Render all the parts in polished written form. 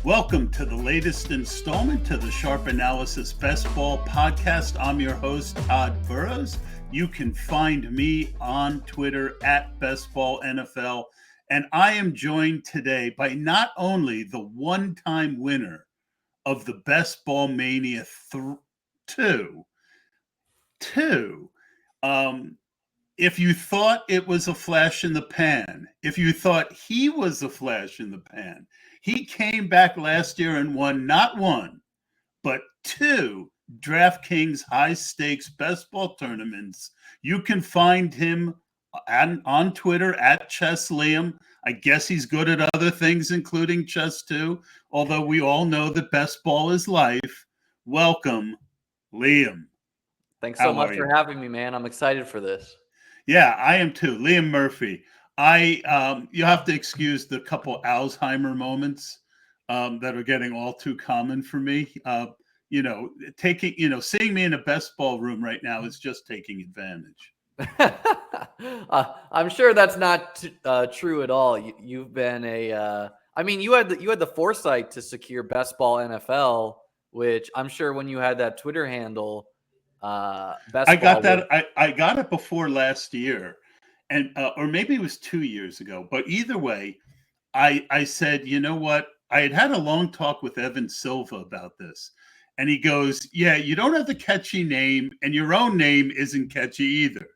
Welcome to the latest installment to the Sharp Analysis Best Ball podcast. I'm your host, Tod Burros. You can find me on Twitter at BestBallNFL. And I am joined today by not only the one-time winner of the Best Ball Mania 2, if you thought it was a flash in the pan, if you thought he was a flash in the pan, he came back last year and won not one, but two DraftKings high-stakes best ball tournaments. You can find him on Twitter at Chess Liam. I guess he's good at other things, including chess too, although we all know that best ball is life. Welcome, Liam. Thanks so much for having me, man. I'm excited for this. Yeah, I am too. Liam Murphy. You have to excuse the couple Alzheimer moments that are getting all too common for me. Seeing me in a best ball room right now is just taking advantage. I'm sure that's not true at all. You've been you had the foresight to secure Best Ball NFL, which I'm sure when you had that Twitter handle, I got it before last year, and or maybe it was 2 years ago. But either way, I said, you know what? I had a long talk with Evan Silva about this, and he goes, "Yeah, you don't have the catchy name, and your own name isn't catchy either."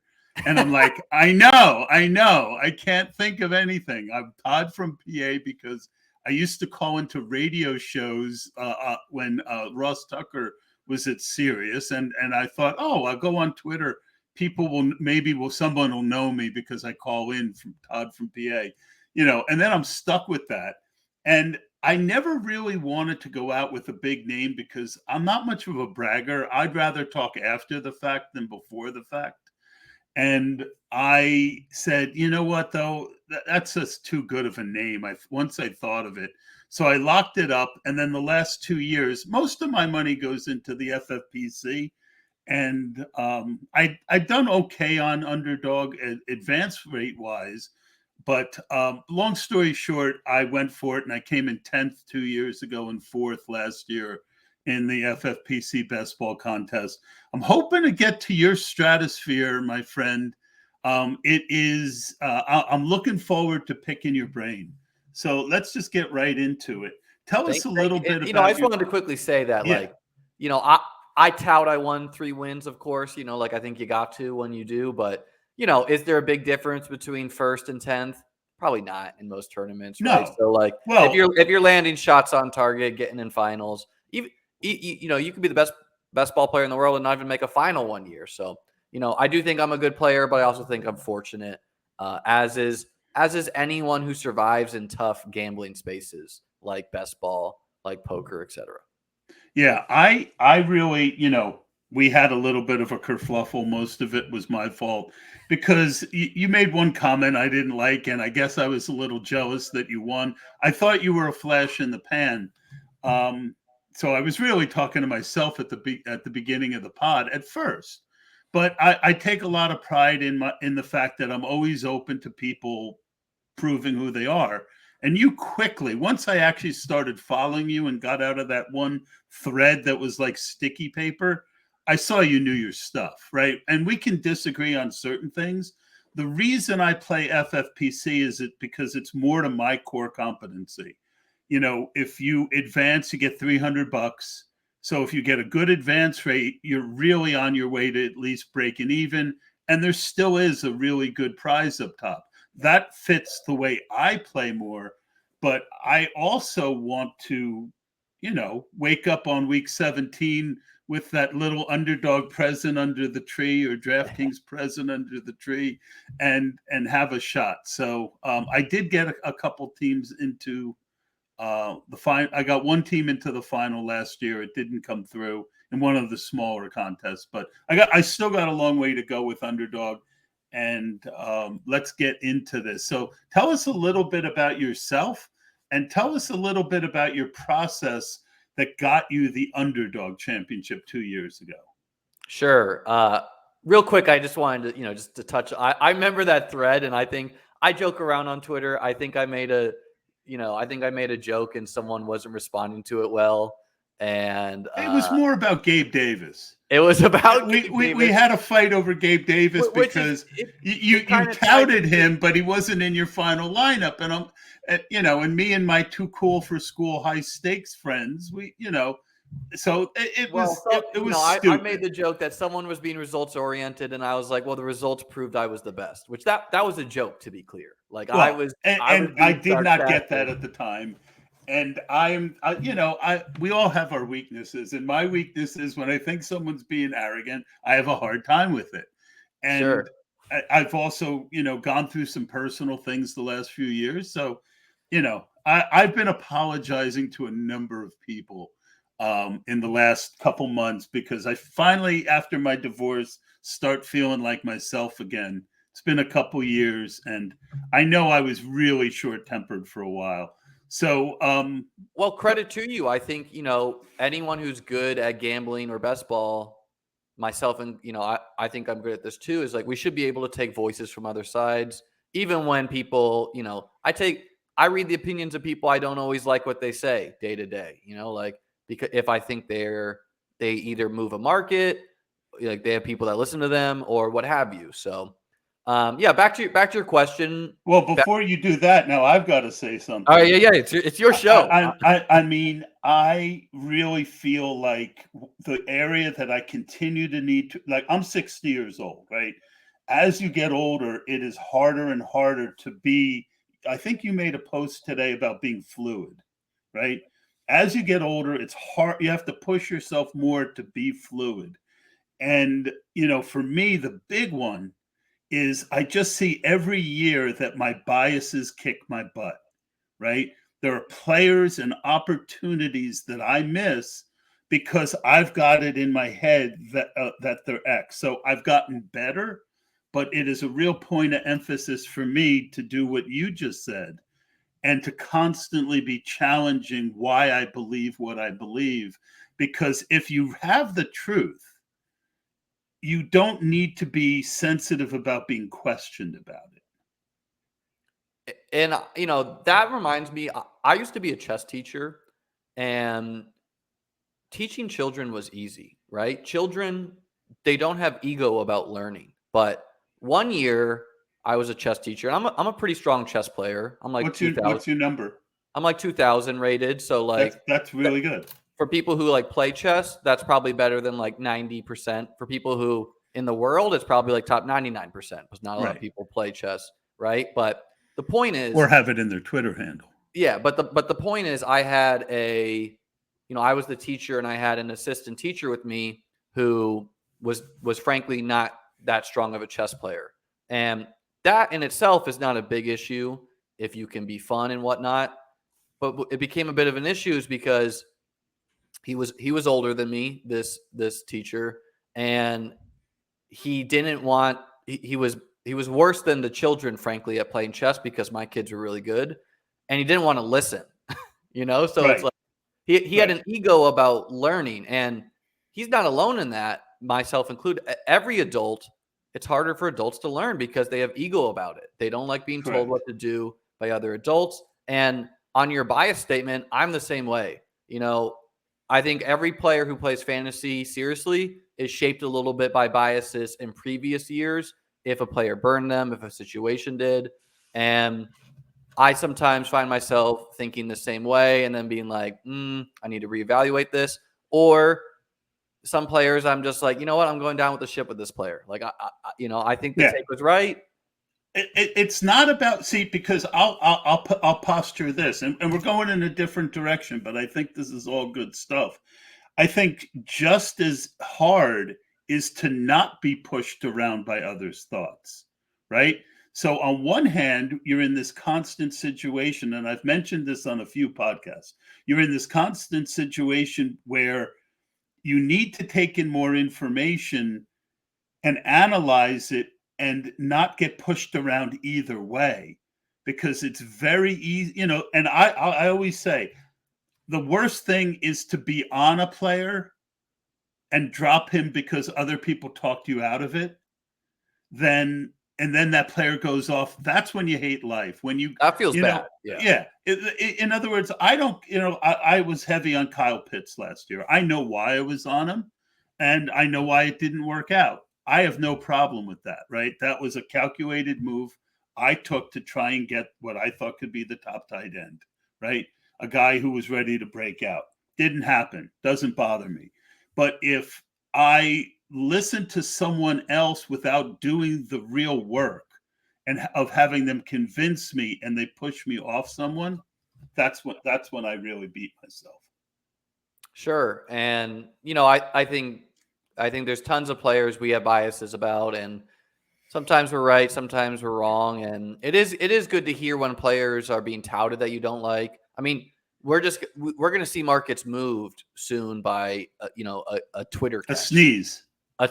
And I'm like, I know, I can't think of anything. I'm Tod from PA because I used to call into radio shows when Ross Tucker was at Sirius, and I thought, oh, I'll go on Twitter. Someone will know me because I call in from Tod from PA, and then I'm stuck with that. And I never really wanted to go out with a big name because I'm not much of a bragger. I'd rather talk after the fact than before the fact. And I said, you know what, though, that's just too good of a name. Once I thought of it. So I locked it up. And then the last 2 years, most of my money goes into the FFPC. And I've done okay on Underdog advance rate wise. But long story short, I went for it and I came in 10th 2 years ago and 4th last year in the FFPC best ball contest. I'm hoping to get to your stratosphere, my friend. I'm looking forward to picking your brain. So let's just get right into it. Tell us a little bit about. I just wanted to quickly say that, I tout I won 3 wins, of course. I think you got to when you do, but is there a big difference between 1st and 10th? Probably not in most tournaments, right? No. So if you're landing shots on target, getting in finals, even you could be the best ball player in the world and not even make a final one year. So, I do think I'm a good player, but I also think I'm fortunate, as is anyone who survives in tough gambling spaces like best ball, like poker, etc. Yeah, I really, we had a little bit of a kerfluffle. Most of it was my fault because you made one comment I didn't like, and I guess I was a little jealous that you won. I thought you were a flash in the pan. So I was really talking to myself at the beginning of the pod at first, but I take a lot of pride in the fact that I'm always open to people proving who they are. And you quickly, once I actually started following you and got out of that one thread that was like sticky paper, I saw you knew your stuff, right? And we can disagree on certain things. The reason I play FFPC is because it's more to my core competency. If you advance, you get $300. So if you get a good advance rate, you're really on your way to at least breaking even. And there still is a really good prize up top. That fits the way I play more. But I also want to, wake up on week 17 with that little underdog present under the tree or DraftKings present under the tree and have a shot. So I did get a couple teams into the final. I got one team into the final last year. It didn't come through in one of the smaller contests, but I still got a long way to go with Underdog. And let's get into this. So tell us a little bit about yourself and tell us a little bit about your process that got you the Underdog Championship 2 years ago. Sure. Real quick, I just wanted to, just to touch. I remember that thread, and I think I joke around on Twitter. I think I made a I think I made a joke and someone wasn't responding to it well, and It was more about Gabe Davis. it was about We, Gabe we we Davis, had a fight over Gabe Davis which is because it. you It kind of ties touted into him, but he wasn't in your final lineup, and and me and my too cool for school high stakes friends, so well, it was I made stupid. the joke that someone was being results oriented, and I was like, well, the results proved I was the best, which that was a joke, to be clear. Like Well, I was and I being did not get that sarcastic. at the time. And we all have our weaknesses, and my weakness is when I think someone's being arrogant, I have a hard time with it. And Sure. I've also, gone through some personal things the last few years. So, I've been apologizing to a number of people in the last couple months because I finally, after my divorce, start feeling like myself again. It's been a couple years, and I know I was really short tempered for a while. So, Well, credit to you. I think, anyone who's good at gambling or best ball, myself and, I think I'm good at this too, is like we should be able to take voices from other sides, even when people, I read the opinions of people I don't always like what they say day to day, like because if I think they either move a market, like they have people that listen to them or what have you. So yeah, back to your question. well, before you do that, now I've got to say All right, something. yeah, it's your show. I mean, I really feel like the area that I continue to need to, like, I'm 60 years old, right? As you get older, it is harder and harder to be. I think you made a post today about being fluid, right? As you get older, it's hard. You have to push yourself more to be fluid. And, for me, the big one is I just see every year that my biases kick my butt, right? There are players and opportunities that I miss because I've got it in my head that they're X. So I've gotten better, but it is a real point of emphasis for me to do what you just said and to constantly be challenging why I believe what I believe. Because if you have the truth, you don't need to be sensitive about being questioned about it. And that reminds me, I used to be a chess teacher, and teaching children was easy, right? Children, they don't have ego about learning. But one year I was a chess teacher, and I'm a pretty strong chess player. I'm like 2000. What's your number? I'm like 2000 rated, so like That's that, really good. for people who like play chess, that's probably better than like 90%. For people who in the world, it's probably like top 99% because not a lot of Right. people play chess, right? But the point Or is, have it in their Twitter handle. yeah, but the point is, I was the teacher, and I had an assistant teacher with me who was frankly not that strong of a chess player, and that in itself is not a big issue if you can be fun and whatnot. But it became a bit of an issue is because he was older than me, this teacher, and he didn't want he was worse than the children, frankly, at playing chess because my kids were really good, and he didn't want to listen. So it's Right. like he had Right. an ego about learning, and he's not alone in that, myself included. Every adult, it's harder for adults to learn because they have ego about it. They don't like being told what Correct. to do by other adults. And on your bias statement, I'm the same way. I think every player who plays fantasy seriously is shaped a little bit by biases in previous years. If a player burned them, if a situation did. And I sometimes find myself thinking the same way and then being like, I need to reevaluate this. Or some players, I'm just like, you know what? I'm going down with the ship with this player. Like, I think the Yeah. take was right. It's not about, see, because I'll posture this, and we're going in a different direction, but I think this is all good stuff. I think just as hard is to not be pushed around by others' thoughts, right? So on one hand, you're in this constant situation, and I've mentioned this on a few podcasts. You're in this constant situation where you need to take in more information and analyze it and not get pushed around either way, because it's very easy, and I always say the worst thing is to be on a player and drop him because other people talked you out of it, then and then that player goes off. That's when you hate life. When That feels you know, bad. Yeah. yeah. In other words, I don't, I was heavy on Kyle Pitts last year. I know why I was on him, and I know why it didn't work out. I have no problem with that, right? That was a calculated move I took to try and get what I thought could be the top tight end, right? A guy who was ready to break out. Didn't happen. Doesn't bother me. But if I listen to someone else without doing the real work and of having them convince me and they push me off someone, that's when I really beat myself. Sure. And I think there's tons of players we have biases about, and sometimes we're right, sometimes we're wrong. And it is good to hear when players are being touted that you don't like. I mean, we're going to see markets moved soon by a Twitter A catch. sneeze. A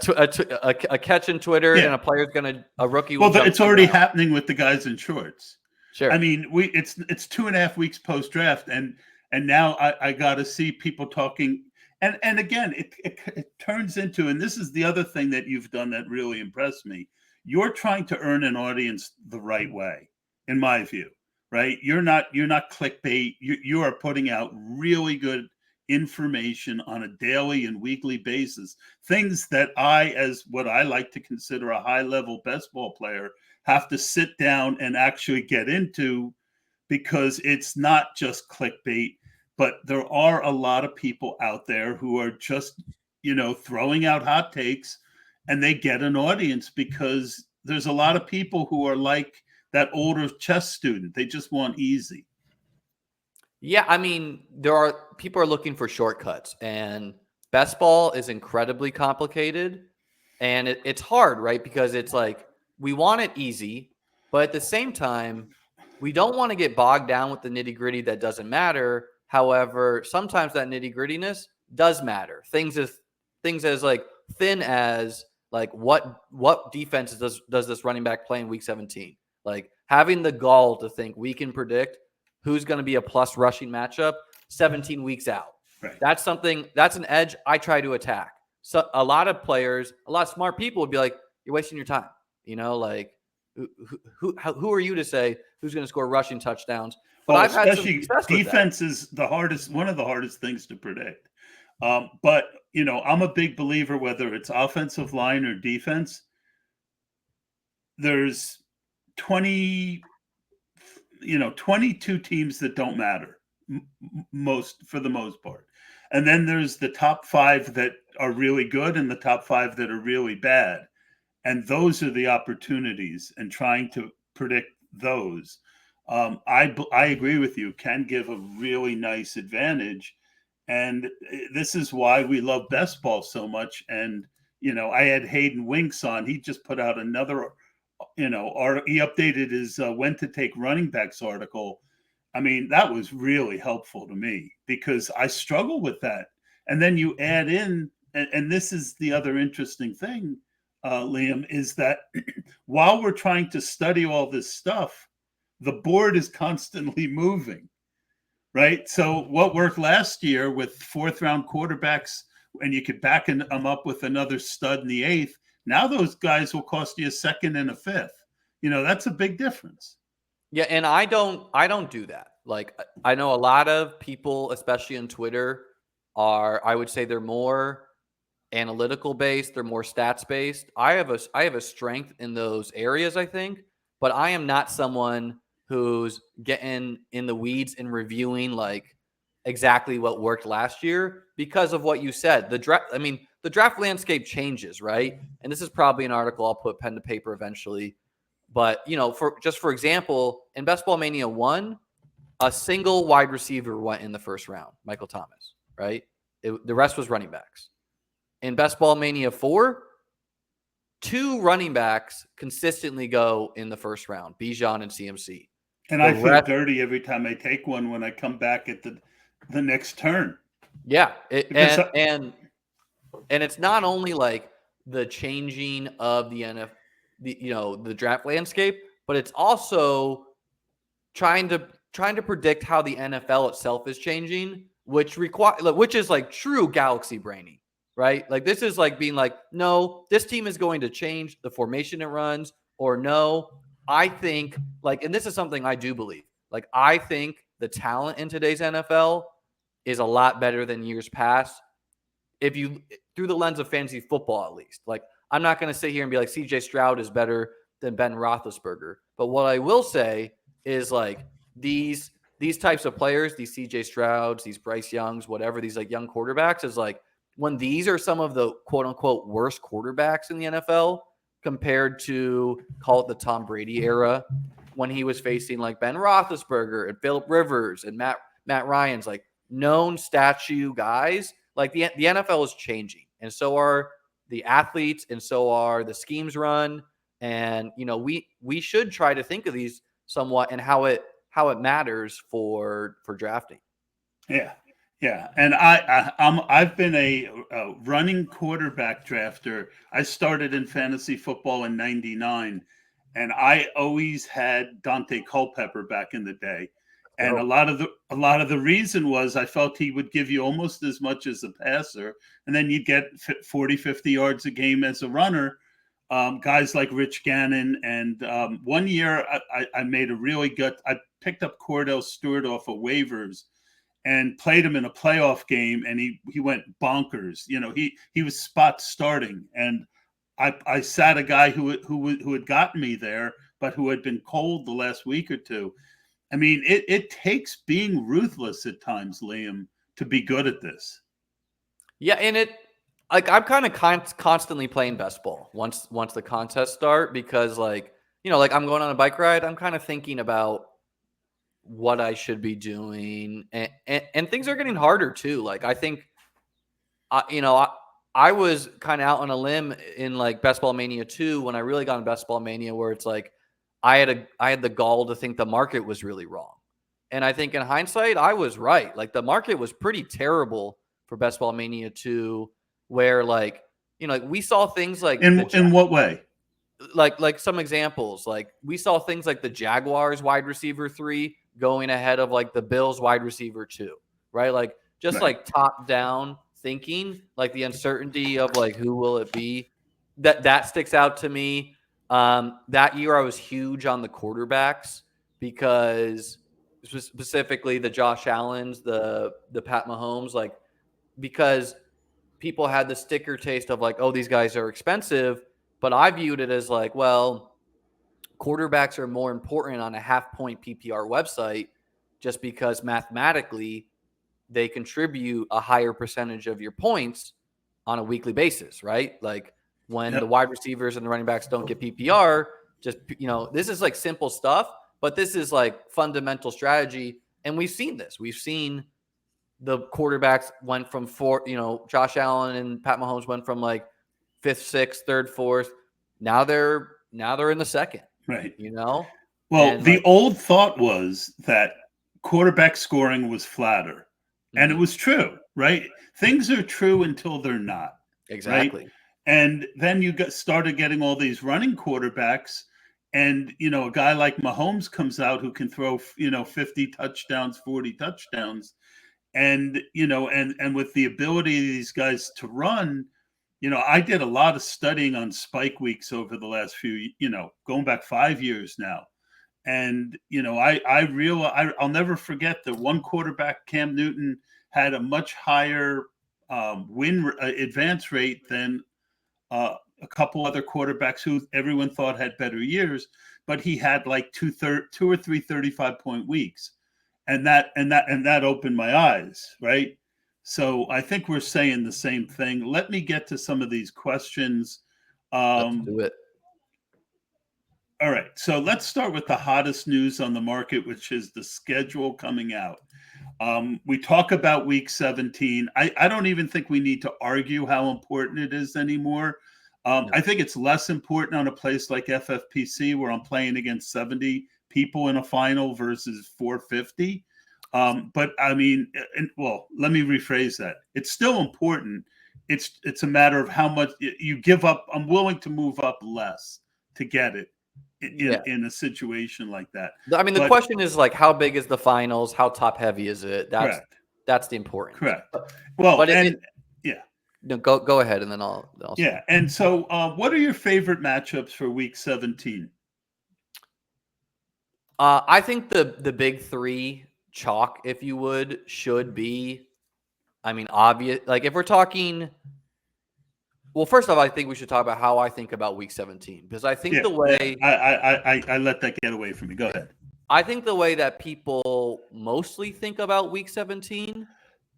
catch in Twitter, Yeah. and a rookie will Well, jump it's the already ground. happening with the guys in shorts. Sure. I mean, it's 2.5 weeks post draft, and now I got to see people talking, and again, it turns into, and this is the other thing that you've done that really impressed me. You're trying to earn an audience the right way, in my view, right? You're not clickbait. You are putting out really good information on a daily and weekly basis. Things that I, as what I like to consider a high level best ball player, have to sit down and actually get into, because it's not just clickbait, but there are a lot of people out there who are just, throwing out hot takes, and they get an audience because there's a lot of people who are like that older chess student. They just want easy. Yeah, I mean, people are looking for shortcuts, and best ball is incredibly complicated, and it's hard, right? Because it's like we want it easy, but at the same time, we don't want to get bogged down with the nitty gritty that doesn't matter. However, sometimes that nitty grittiness does matter. Things as like thin as like what defenses does this running back play in week 17? Like having the gall to think we can predict who's going to be a plus rushing matchup 17 weeks out. Right. That's an edge I try to attack. So a lot of players, a lot of smart people would be like, you're wasting your time. Like who are you to say who's going to score rushing touchdowns? But Well, I've had some especially success with that. defense is one of the hardest things to predict. But I'm a big believer, whether it's offensive line or defense, there's 22 teams that don't matter for the most part. And then there's the top 5 that are really good and the top 5 that are really bad. And those are the opportunities, and trying to predict those. I agree with you, can give a really nice advantage. And this is why we love best ball so much. And, I had Hayden Winks on. He just put out another, he updated his when to take running backs article. I mean, that was really helpful to me because I struggle with that. And then you add in, and this is the other interesting thing, Liam, is that while we're trying to study all this stuff, the board is constantly moving, right? So what worked last year with 4th round quarterbacks, and you could back them up with another stud in the 8th, now those guys will cost you a 2nd and a 5th. That's a big difference. Yeah, and I don't do that. Like I know a lot of people, especially on Twitter, I would say they're more analytical based, they're more stats based. I have a strength in those areas, I think, but I am not someone who's getting in the weeds and reviewing like exactly what worked last year because of what you said. The draft landscape changes, right? And this is probably an article I'll put pen to paper eventually. But, for example, in Best Ball Mania 1, a single wide receiver went in the first round, Michael Thomas, right? The rest was running backs. In Best Ball Mania 4, 2 running backs consistently go in the first round, Bijan and CMC. And I feel dirty every time I take one when I come back at the next turn. Yeah. And it's not only like the changing of the NFL, the draft landscape, but it's also trying to predict how the NFL itself is changing, which is like true galaxy brainy, right? Like this is like being like, no, this team is going to change the formation it runs. or no. I think, like, and this is something I do believe, like, I think the talent in today's NFL is a lot better than years past. If you, through the lens of fantasy football, at least, like, I'm not going to sit here and be like CJ Stroud is better than Ben Roethlisberger. But what I will say is, like, these types of players, these CJ Strouds, these Bryce Youngs, whatever, these like young quarterbacks, is like when these are some of the quote unquote worst quarterbacks in the NFL compared to, call it, the Tom Brady era, when he was facing like Ben Roethlisberger and Philip Rivers and Matt Ryan's, like, known statue guys. Like, the NFL is changing, and so are the athletes, and so are the schemes run. And we should try to think of these somewhat and how it matters for drafting. Yeah, yeah, and I've been a running quarterback drafter. I started in fantasy football in '99, and I always had Dante Culpepper back in the day. And a Go. lot of the reason was I felt he would give you almost as much as a passer, and then you'd get 40, 50 yards a game as a runner. Guys like Rich Gannon, and one year I made a really good. I picked up Cordell Stewart off of waivers and played him in a playoff game, and he went bonkers. He was spot starting, and I sat a guy who had gotten me there, but who had been cold the last week or two. I mean, it takes being ruthless at times, Liam, to be good at this. Yeah, and I'm kind of constantly playing best ball once the contests start, because, like, like, I'm going on a bike ride, I'm kind of thinking about what I should be doing, and things are getting harder too. Like, I think, I was kind of out on a limb in like Best Ball Mania 2 when I really got in Best Ball Mania, where it's like I had the gall to think the market was really wrong. And I think in hindsight, I was right. Like, the market was pretty terrible for Best Ball Mania 2, where, like, like, we saw things like In what way? Like some examples, like, we saw things like the Jaguars wide receiver 3 going ahead of like the Bills wide receiver 2, right? Like, just Right. like top down thinking, like the uncertainty of like who will it be, that sticks out to me. That year I was huge on the quarterbacks, because specifically the Josh Allens, the Pat Mahomes, like, because people had the sticker taste of like, oh, these guys are expensive. But I viewed it as like, well, quarterbacks are more important on a half-point PPR website, just because mathematically they contribute a higher percentage of your points on a weekly basis, right? Like, when the Yep. wide receivers and the running backs don't get PPR, just, this is like simple stuff, but this is like fundamental strategy. And we've seen this. We've seen the quarterbacks went from Josh Allen and Pat Mahomes went from like fifth, sixth, third, fourth. Now they're in the second. Right. Well, And the old thought was that quarterback scoring was flatter. And it was true, right? Things are true until they're not. Exactly. Right? And then you started getting all these running quarterbacks. And, a guy like Mahomes comes out who can throw, 50 touchdowns, 40 touchdowns. And, and with the ability of these guys to run, I did a lot of studying on spike weeks over the last few, going back 5 years now. And, I'll never forget that one quarterback, Cam Newton, had a much higher advance rate than a couple other quarterbacks who everyone thought had better years, but he had like two or three 35-point weeks. And that opened my eyes, right? So I think we're saying the same thing. Let me get to some of these questions. Let's do it. All right. So let's start with the hottest news on the market, which is the schedule coming out. We talk about week 17. I don't even think we need to argue how important it is anymore. No. I think it's less important on a place like FFPC, where I'm playing against 70 people in a final versus 450. But I mean, well, let me rephrase that. It's still important. It's a matter of how much you give up. I'm willing to move up less to get it in a situation like that. I mean, the question is like, how big is the finals? How top heavy is it? That's the important. Correct. Well, but yeah. No, go ahead, and then I'll say. Yeah. And so, what are your favorite matchups for Week 17? I think the big three chalk, if you would, should be. I mean, obvious. Like if we're talking. Well, first off, I think we should talk about how I think about Week 17 because I think Yeah, the yeah. way I let that get away from me. Go ahead. I think the way that people mostly think about Week 17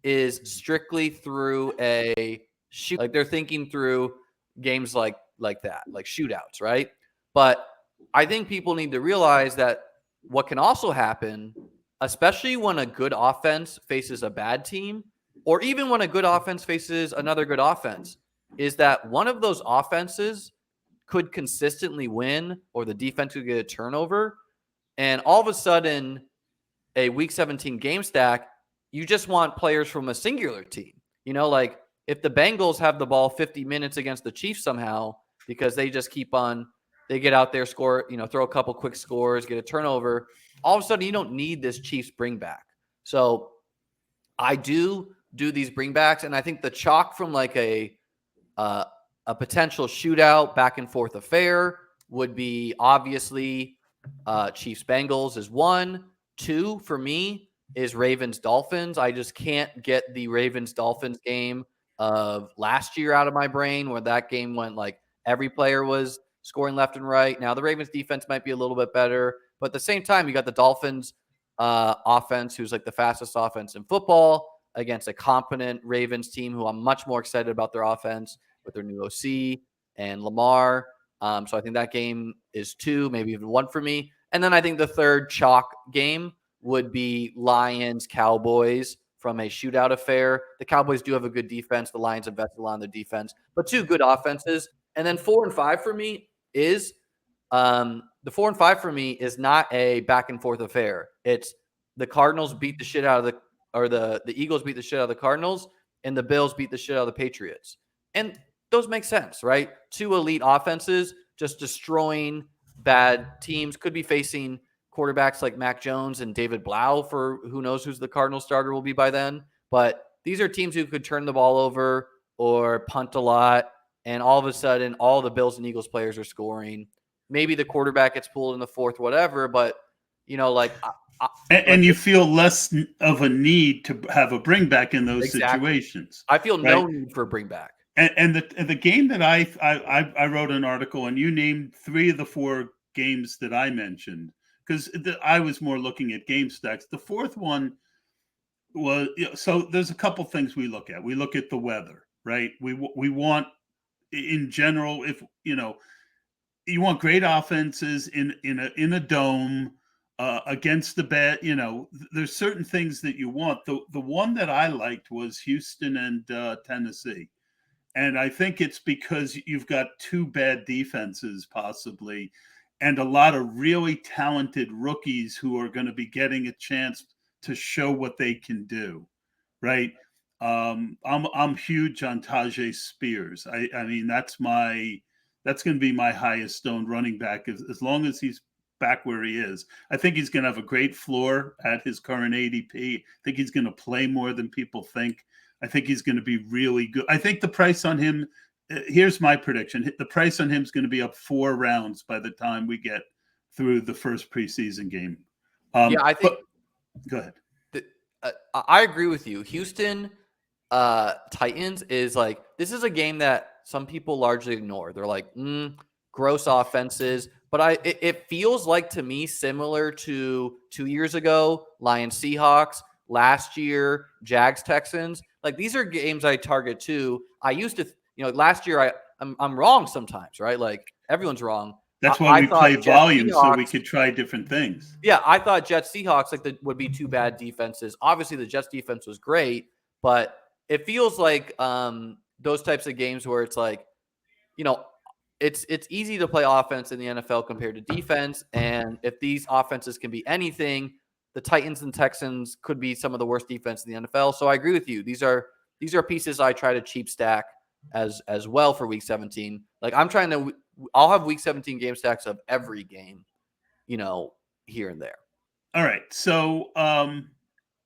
is strictly through a shoot. Like they're thinking through games like that, like shootouts, right? But I think people need to realize that what can also happen, especially when a good offense faces a bad team, or even when a good offense faces another good offense, is that one of those offenses could consistently win or the defense could get a turnover. And all of a sudden, a week 17 game stack, you just want players from a singular team. Like if the Bengals have the ball 50 minutes against the Chiefs somehow because they just they get out there, score, throw a couple quick scores, get a turnover. All of a sudden, you don't need this Chiefs bring back. So I do these bringbacks, and I think the chalk from like a potential shootout back and forth affair would be obviously Chiefs Bengals is 1. 2 for me is Ravens Dolphins. I just can't get the Ravens Dolphins game of last year out of my brain where that game went like every player was scoring left and right. Now the Ravens defense might be a little bit better, but at the same time you got the Dolphins offense who's like the fastest offense in football against a competent Ravens team who I'm much more excited about their offense with their new OC and Lamar. So I think that game is 2, maybe even 1 for me. And then I think the third chalk game would be Lions Cowboys from a shootout affair. The Cowboys do have a good defense. The Lions invested a lot in their defense, but 2 good offenses. And then 4 and 5 for me is the 4 and 5 for me is not a back and forth affair. It's the Cardinals beat the shit out of the Eagles beat the shit out of the Cardinals, and the Bills beat the shit out of the Patriots. And those make sense, right? 2 elite offenses just destroying bad teams. Could be facing quarterbacks like Mac Jones and David Blau for who knows who's the Cardinals starter will be by then. But these are teams who could turn the ball over or punt a lot. And all of a sudden, all the Bills and Eagles players are scoring. Maybe the quarterback gets pulled in the fourth, whatever. But, And you feel less of a need to have a bring back in those exactly. situations. I feel right? no need for a bring back. And the game that I wrote an article and you named 3 of the 4 games that I mentioned because I was more looking at game stacks. The fourth one was so there's a couple things we look at. We look at the weather, right? We want in general if you want great offenses in a dome against the bad. There's certain things that you want. The one that I liked was Houston and Tennessee. And I think it's because you've got 2 bad defenses, possibly, and a lot of really talented rookies who are going to be getting a chance to show what they can do, right? I'm huge on Tajay Spears. I mean that's going to be my highest owned running back as long as he's back where he is. I think he's going to have a great floor at his current ADP. I think he's going to play more than people think. I think he's going to be really good. I think the price on him, here's my prediction. The price on him is going to be up 4 rounds by the time we get through the first preseason game. I think. Go ahead. I agree with you. Houston Titans is like, this is a game that some people largely ignore. They're like, gross offenses. But it feels like to me similar to 2 years ago, Lions Seahawks, last year, Jags Texans. Like these are games I target too. I used to, last year I'm wrong sometimes, right? Like everyone's wrong. That's why we play volume Seahawks, so we could try different things. Yeah, I thought Jets Seahawks would be 2 bad defenses. Obviously, the Jets defense was great, but it feels like those types of games where it's like, it's easy to play offense in the NFL compared to defense, and if these offenses can be anything, the Titans and Texans could be some of the worst defense in the NFL. So I agree with you. These are pieces I try to cheap stack as well for Week 17. Like I'll have Week 17 game stacks of every game, here and there. All right. So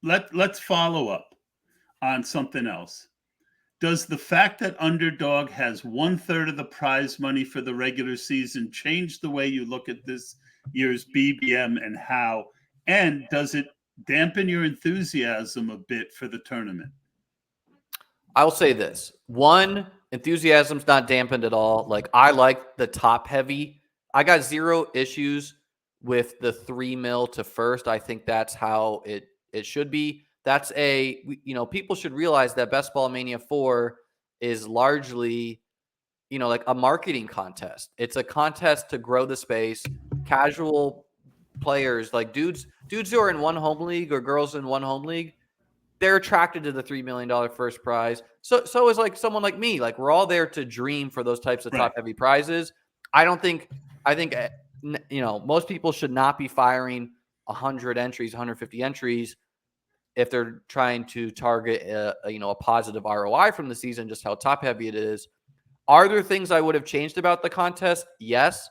let's follow up on something else. does the fact that underdog has 1/3 of the prize money for the regular season change the way you look at this year's BBM and how? And does it dampen your enthusiasm a bit for the tournament? I'll say this. One, enthusiasm's not dampened at all. Like, I like the top heavy. I got zero issues with the 3 mil to first. I think that's how it should be. That's people should realize that Best Ball Mania 4 is largely, like a marketing contest. It's a contest to grow the space. Casual players, like dudes who are in one home league or girls in one home league, they're attracted to the $3 million first prize. So is like someone like me. Like, we're all there to dream for those types of Right. top heavy prizes. I think most people should not be firing 100 entries, 150 entries if they're trying to target a positive ROI from the season, just how top heavy it is. Are there things I would have changed about the contest? Yes.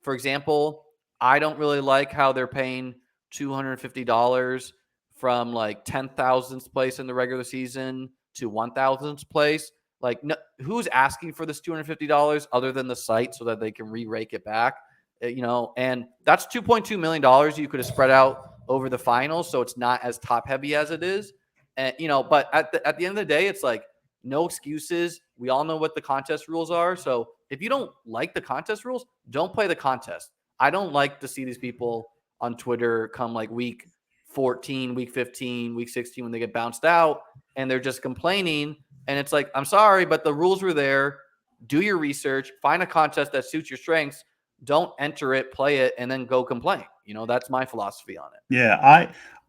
For example, I don't really like how they're paying $250 from like 10,000th place in the regular season to 1,000th place. Like, no, who's asking for this $250 other than the site so that they can re-rake it back? And that's $2.2 million you could have spread out over the finals, so it's not as top heavy as it is. And but at the end of the day, it's like, no excuses. We all know what the contest rules are. So if you don't like the contest rules, don't play the contest. I don't like to see these people on Twitter come like week 14, week 15, week 16 when they get bounced out and they're just complaining. And it's like, I'm sorry, but the rules were there. Do your research, find a contest that suits your strengths. Don't enter it, play it, and then go complain. That's my philosophy on it. Yeah,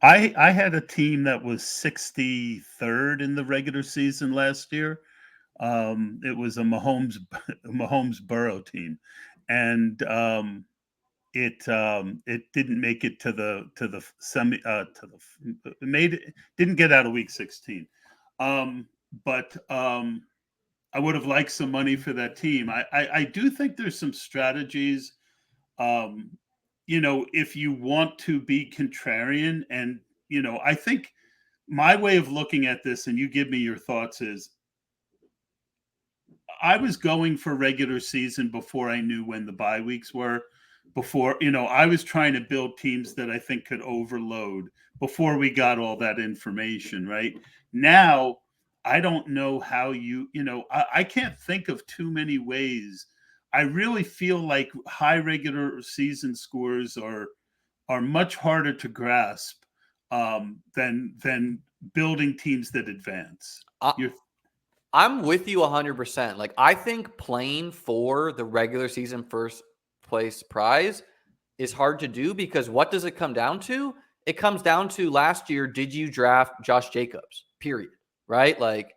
I had a team that was 63rd in the regular season last year. It was a Mahomes Burrow team, and it didn't make it to the semi to the it made it didn't get out of week 16. But I would have liked some money for that team. I do think there's some strategies. Um, if you want to be contrarian, and I think my way of looking at this, and you give me your thoughts, is I was going for regular season before I knew when the bye weeks were. Before, I was trying to build teams that I think could overload before we got all that information, right? Now, I don't know how I can't think of too many ways. I really feel like high regular season scores are much harder to grasp than building teams that advance. You're I'm with you 100%. Like, I think playing for the regular season first place prize is hard to do because what does it come down to? It comes down to last year, did you draft Josh Jacobs? Period. Right? Like,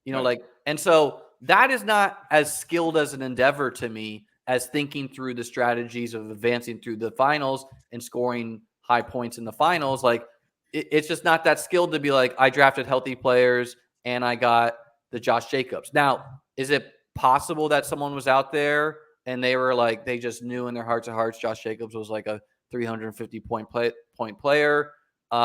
right. and so that is not as skilled as an endeavor to me as thinking through the strategies of advancing through the finals and scoring high points in the finals. Like, it's just not that skilled to be like, I drafted healthy players and I got the Josh Jacobs. Now, is it possible that someone was out there and they were like, they just knew in their hearts of hearts Josh Jacobs was like a 350 point player?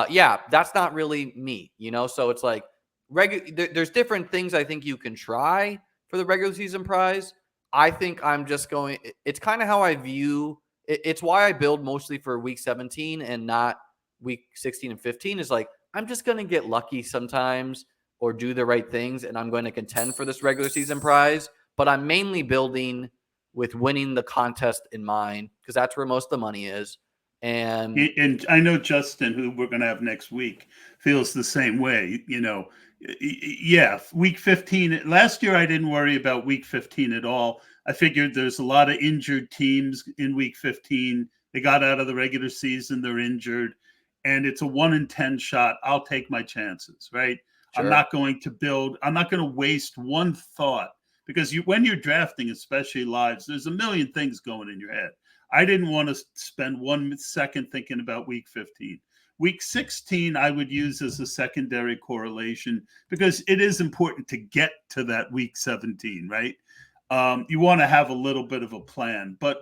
Yeah, that's not really me, So it's like, there's different things I think you can try for the regular season prize. I think I'm just going. It's kind of how I view. It's why I build mostly for week 17 and not week 16 and 15. Is like, I'm just going to get lucky sometimes or do the right things, and I'm going to contend for this regular season prize. But I'm mainly building with winning the contest in mind because that's where most of the money is. And I know Justin, who we're going to have next week, feels the same way. Yeah, week 15. Last year, I didn't worry about week 15 at all. I figured there's a lot of injured teams in week 15. They got out of the regular season, they're injured, and it's a 1 in 10 shot. I'll take my chances, right? Sure. I'm not going to waste one thought because when you're drafting, especially lives, there's a million things going in your head. I didn't want to spend 1 second thinking about week 15. Week 16, I would use as a secondary correlation because it is important to get to that week 17, right? You want to have a little bit of a plan. But,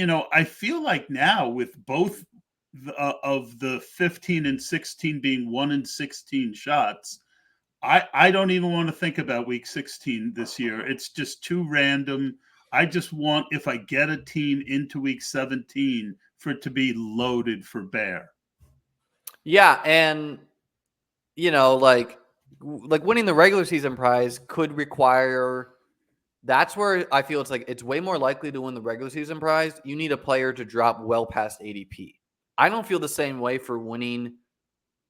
I feel like now with both of the 15 and 16 being 1 in 16 shots, I don't even want to think about week 16 this year. It's just too random. I just want, if I get a team into week 17, for it to be loaded for bear. Yeah, and like winning the regular season prize could require. That's where I feel it's way more likely to win the regular season prize. You need a player to drop well past ADP. I don't feel the same way for winning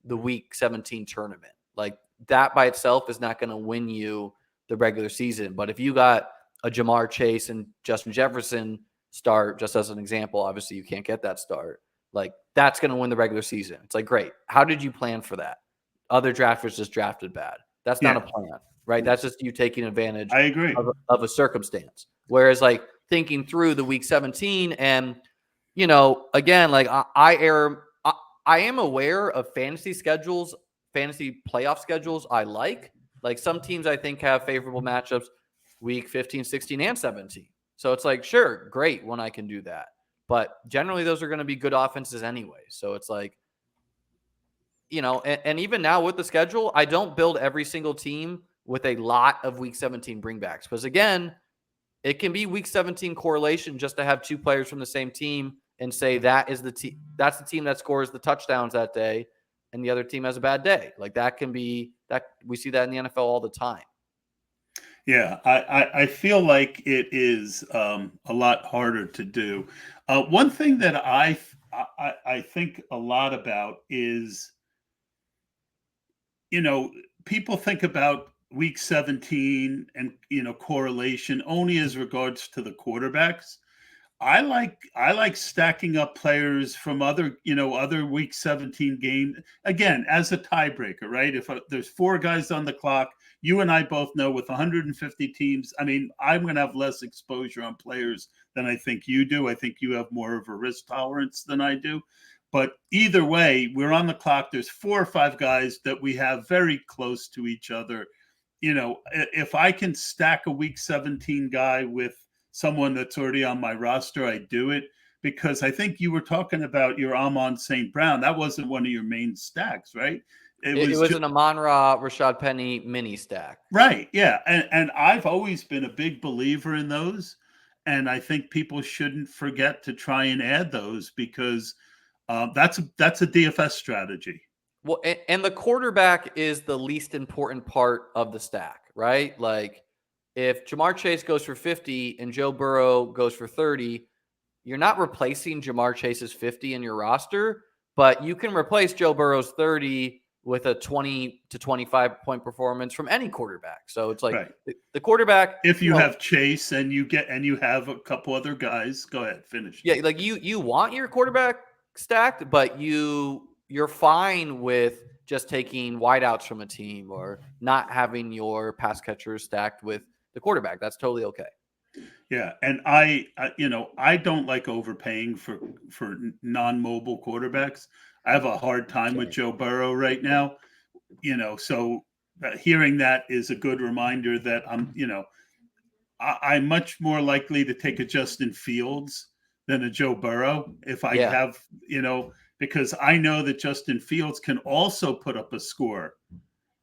the week 17 tournament. Like that by itself is not going to win you the regular season. But if you got a Jamar Chase and Justin Jefferson start, just as an example, obviously you can't get that start. Like that's going to win the regular season. It's like, great. How did you plan for that? Other drafters just drafted bad. That's not a plan, right? That's just you taking advantage I agree. of a circumstance. Whereas like thinking through the week 17 and, again, like I am aware of fantasy schedules, fantasy playoff schedules I like. Like some teams I think have favorable matchups week 15, 16, and 17. So it's like, sure, great when I can do that. But generally those are going to be good offenses anyway. So it's like, and even now with the schedule, I don't build every single team with a lot of week 17 bringbacks. Because again, it can be week 17 correlation just to have two players from the same team and say that's the team that scores the touchdowns that day and the other team has a bad day. Like that can be that we see that in the NFL all the time. Yeah, I feel like it is a lot harder to do. One thing that I think a lot about is, people think about week 17 and correlation only as regards to the quarterbacks. I like stacking up players from other week 17 games again as a tiebreaker, right? If there's four guys on the clock, you and I both know with 150 teams, I mean, I'm going to have less exposure on players than I think you do. I think you have more of a risk tolerance than I do. But either way, we're on the clock. There's four or five guys that we have very close to each other. If I can stack a week 17 guy with someone that's already on my roster, I do it, because I think you were talking about your Amon St. Brown. That wasn't one of your main stacks, right? It was an Amon-Ra Rashad Penny mini stack. Right. Yeah. And I've always been a big believer in those. And I think people shouldn't forget to try and add those, because that's a DFS strategy. Well, and the quarterback is the least important part of the stack, right? Like if Jamar Chase goes for 50 and Joe Burrow goes for 30, you're not replacing Jamar Chase's 50 in your roster, but you can replace Joe Burrow's 30 with a 20 to 25 point performance from any quarterback. So it's like Right. the quarterback. If you have Chase and you have a couple other guys, go ahead, finish. Yeah, like you want your quarterback stacked, but you're fine with just taking wideouts from a team or not having your pass catchers stacked with the quarterback. That's totally okay. Yeah, and I don't like overpaying for non-mobile quarterbacks. I have a hard time with Joe Burrow right now. So hearing that is a good reminder that I'm much more likely to take a Justin Fields than a Joe Burrow if I have, because I know that Justin Fields can also put up a score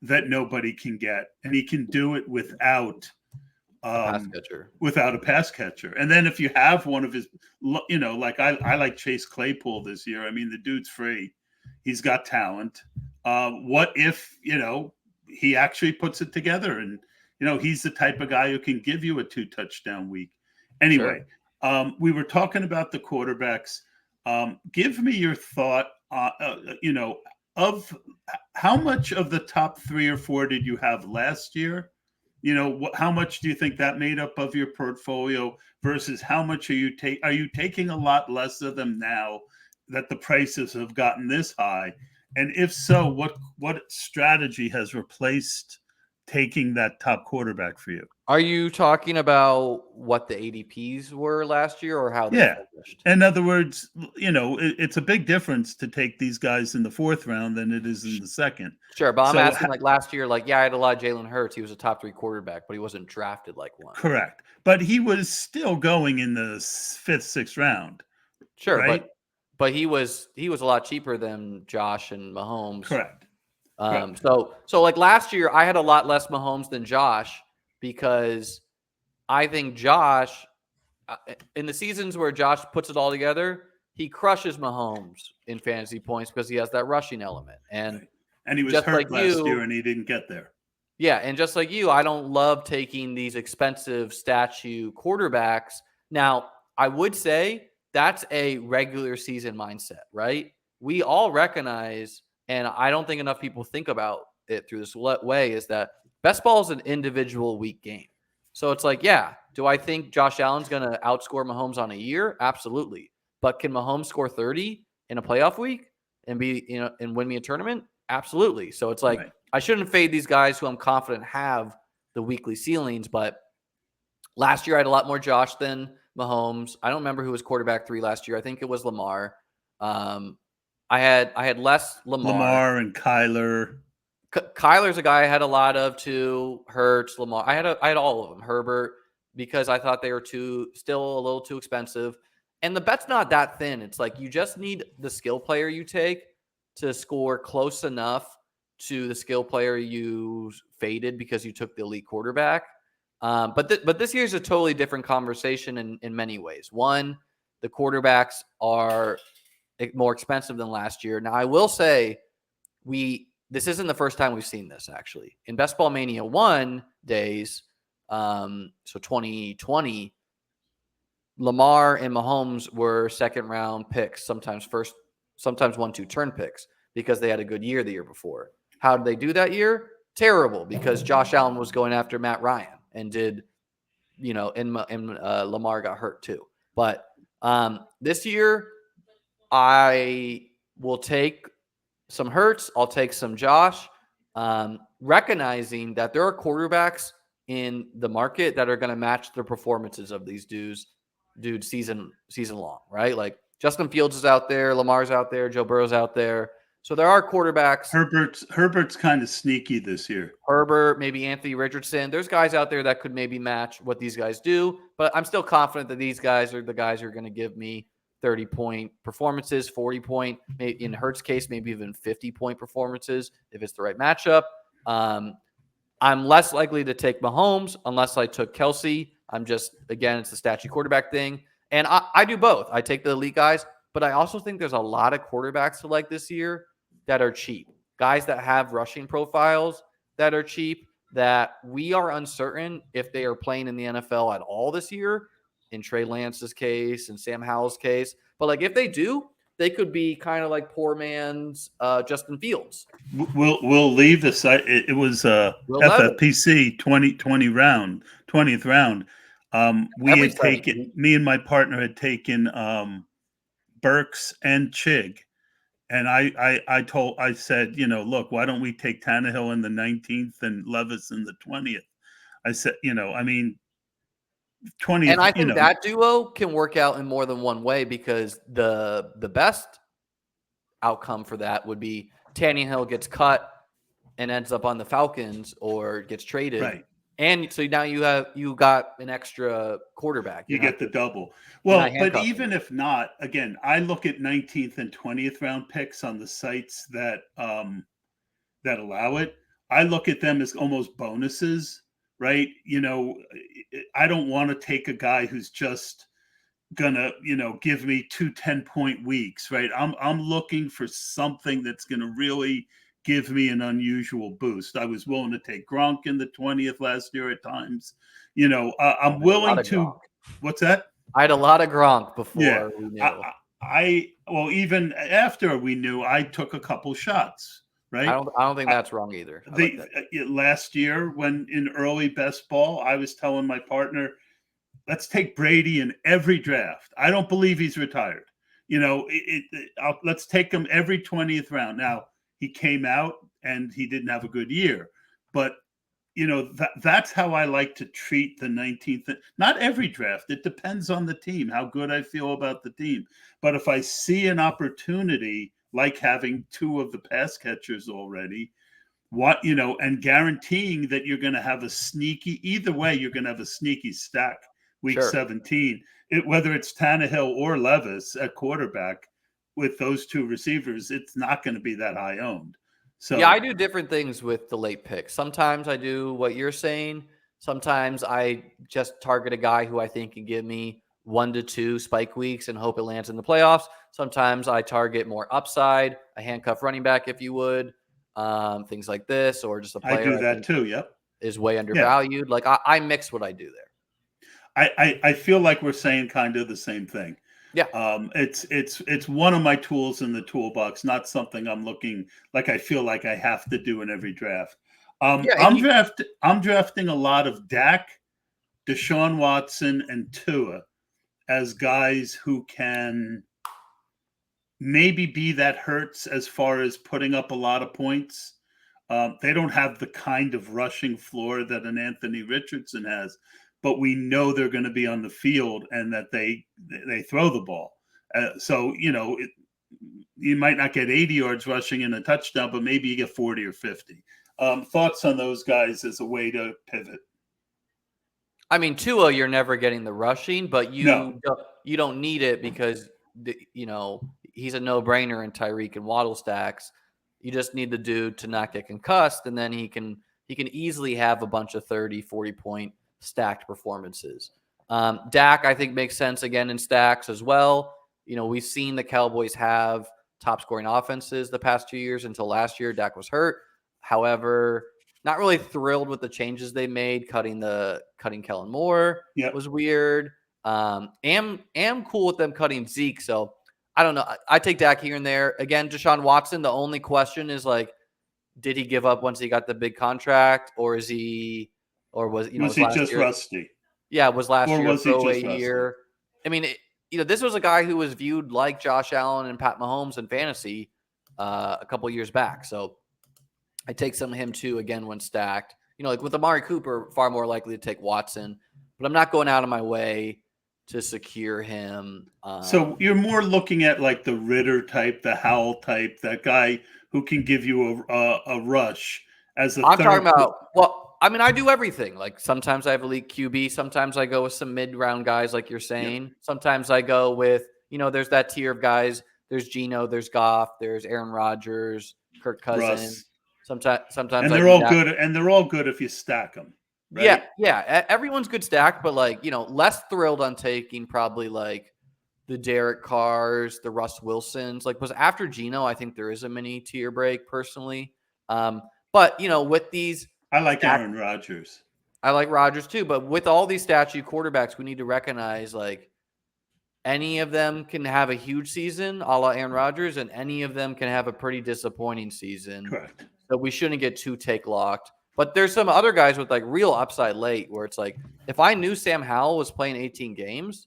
that nobody can get, and he can do it without a pass catcher. And then if you have one of his, like I like Chase Claypool this year. I mean, the dude's free. He's got talent. What if, he actually puts it together, and, he's the type of guy who can give you a 2-touchdown week. Anyway, we were talking about the quarterbacks. Give me your thought, of how much of the top 3 or 4 did you have last year? How much do you think that made up of your portfolio versus how much are you taking a lot less of them now that the prices have gotten this high? And if so, what strategy has replaced taking that top quarterback for you? Are you talking about what the ADPs were last year or how they finished? In other words, it's a big difference to take these guys in the 4th round than it is in the 2nd. Sure, but I'm asking like last year, I had a lot of Jalen Hurts. He was a top 3 quarterback, but he wasn't drafted like one. Correct. But he was still going in the 5th, 6th round. Sure, right? but he was a lot cheaper than Josh and Mahomes. Correct. Right. So like last year, I had a lot less Mahomes than Josh because I think Josh, in the seasons where Josh puts it all together, he crushes Mahomes in fantasy points because he has that rushing element. And Right. And he was just like hurt last year you, and he didn't get there. yeah, and just like you, I don't love taking these expensive statue quarterbacks. Now, I would say that's a regular season mindset, right? We all recognize, and I don't think enough people think about it through this way, is that best ball is an individual week game. So it's like, yeah, do I think Josh Allen's going to outscore Mahomes on a year? Absolutely. But can Mahomes score 30 in a playoff week and and win me a tournament? Absolutely. So it's like, Right. I shouldn't fade these guys who I'm confident have the weekly ceilings, but last year I had a lot more Josh than Mahomes. I don't remember who was quarterback 3 last year. I think it was Lamar. Um, I had less Lamar. Lamar and Kyler. Kyler's a guy I had a lot of too. Hurts, Lamar. I had all of them. Herbert, because I thought they were still a little too expensive. And the bet's not that thin. It's like you just need the skill player you take to score close enough to the skill player you faded because you took the elite quarterback. But this year's a totally different conversation in many ways. One, the quarterbacks are more expensive than last year. Now, I will say this isn't the first time we've seen this, actually. In Best Ball Mania 1 days, so 2020, Lamar and Mahomes were second-round picks, sometimes 1-2 turn picks because they had a good year the year before. How did they do that year? Terrible, because Josh Allen was going after Matt Ryan and Lamar got hurt too. But this year, I will take some Hurts. I'll take some Josh, recognizing that there are quarterbacks in the market that are going to match the performances of these dudes season long, right? Like Justin Fields is out there, Lamar's out there, Joe Burrow's out there. So there are quarterbacks. Herbert's kind of sneaky this year. Herbert, maybe Anthony Richardson. There's guys out there that could maybe match what these guys do, but I'm still confident that these guys are the guys who are going to give me 30-point performances, 40-point, in Hurts' case, maybe even 50-point performances if it's the right matchup. I'm less likely to take Mahomes unless I took Kelsey. Again, it's the statue quarterback thing. And I do both. I take the elite guys, but I also think there's a lot of quarterbacks to like this year that are cheap. Guys that have rushing profiles that are cheap, that we are uncertain if they are playing in the NFL at all this year, in Trey Lance's case and Sam Howell's case. But like if they do, they could be kind of like poor man's Justin Fields. We'll leave the site. It was FFPC 20th round. Me and my partner had taken Burks and Chig. And I said, look, why don't we take Tannehill in the 19th and Levis in the 20th? I said, 20th. And I think that duo can work out in more than one way, because the best outcome for that would be Tannehill gets cut and ends up on the Falcons or gets traded. Right. And so now you got an extra quarterback. You get the double. Well, but even if not, again, I look at 19th and 20th round picks on the sites that allow it. I look at them as almost bonuses, right? I don't want to take a guy who's just gonna, give me 2 10-point weeks, right? I'm looking for something that's gonna really give me an unusual boost. I was willing to take Gronk in the 20th last year at times. I'm willing to. Gronk. What's that? I had a lot of Gronk before we knew. Well, even after we knew, I took a couple shots, right? I don't think that's wrong either. Last year, when in early best ball, I was telling my partner, let's take Brady in every draft. I don't believe he's retired. Let's take him every 20th round. Now, he came out and he didn't have a good year, but that's how I like to treat the 19th. Not every draft. It depends on the team, how good I feel about the team. But if I see an opportunity, like having 2 of the pass catchers already, and guaranteeing that you're going to have either way, you're going to have a sneaky stack week 17, whether it's Tannehill or Levis at quarterback. With those 2 receivers, it's not going to be that high owned. Yeah, I So do different things with the late picks. Sometimes I do what you're saying. Sometimes I just target a guy who I think can give me 1 to 2 spike weeks and hope it lands in the playoffs. Sometimes I target more upside, a handcuff running back, if you would, things like this, or just a I player do I that think too. Yep. is way Yeah. undervalued. Like I mix what I do there. I feel like we're saying kind of the same thing. Yeah. It's one of my tools in the toolbox, not something I'm looking like I feel like I have to do in every draft. Yeah. And you, I'm drafting a lot of Dak, Deshaun Watson, and Tua as guys who can maybe be that Hurts as far as putting up a lot of points. They don't have the kind of rushing floor that an Anthony Richardson has, but we know they're going to be on the field and that they throw the ball. So you might not get 80 yards rushing in a touchdown, but maybe you get 40 or 50. Thoughts on those guys as a way to pivot? I mean, Tua, you're never getting the rushing, but No, you don't need it because he's a no brainer in Tyreek and Waddle stacks. You just need the dude to not get concussed, and then he can easily have a bunch of 30, 40 point stacked performances. Dak, I think, makes sense again in stacks as well. We've seen the Cowboys have top scoring offenses the past 2 years until last year. Dak was hurt. However, not really thrilled with the changes they made. Cutting Kellen Moore yep. was weird. Am cool with them cutting Zeke. So I don't know. I take Dak here and there. Again, Deshaun Watson. The only question is like, did he give up once he got the big contract, or is he, or was Was was he last just year? rusty, Yeah, was last or year a was he throwaway just rusty? year? I mean, this was a guy who was viewed like Josh Allen and Pat Mahomes in fantasy a couple years back. So I take some of him too, again, when stacked. Like with Amari Cooper, far more likely to take Watson, but I'm not going out of my way to secure him. So you're more looking at like the Ritter type, the Howell type, that guy who can give you a rush as a I'm talking third. about, well, I mean, I do everything. Like sometimes I have elite QB. Sometimes I go with some mid-round guys like you're Yep. saying. Sometimes I go with, there's that tier of guys. There's Geno, there's Goff, there's Aaron Rodgers, Kirk Cousins. Russ, Sometimes and I they're do all that. good, and they're all good if you stack them, Yeah, right? yeah. Everyone's good stack, but like, less thrilled on taking probably like the Derek Carrs, the Russ Wilsons. Like, was after Geno, I think there is a mini tier break personally. But with these I like stack, Aaron Rodgers. I like Rodgers too. But with all these statue quarterbacks, we need to recognize like any of them can have a huge season, a la Aaron Rodgers, and any of them can have a pretty disappointing season. Correct. So we shouldn't get too take locked. But there's some other guys with like real upside late where it's like, if I knew Sam Howell was playing 18 games,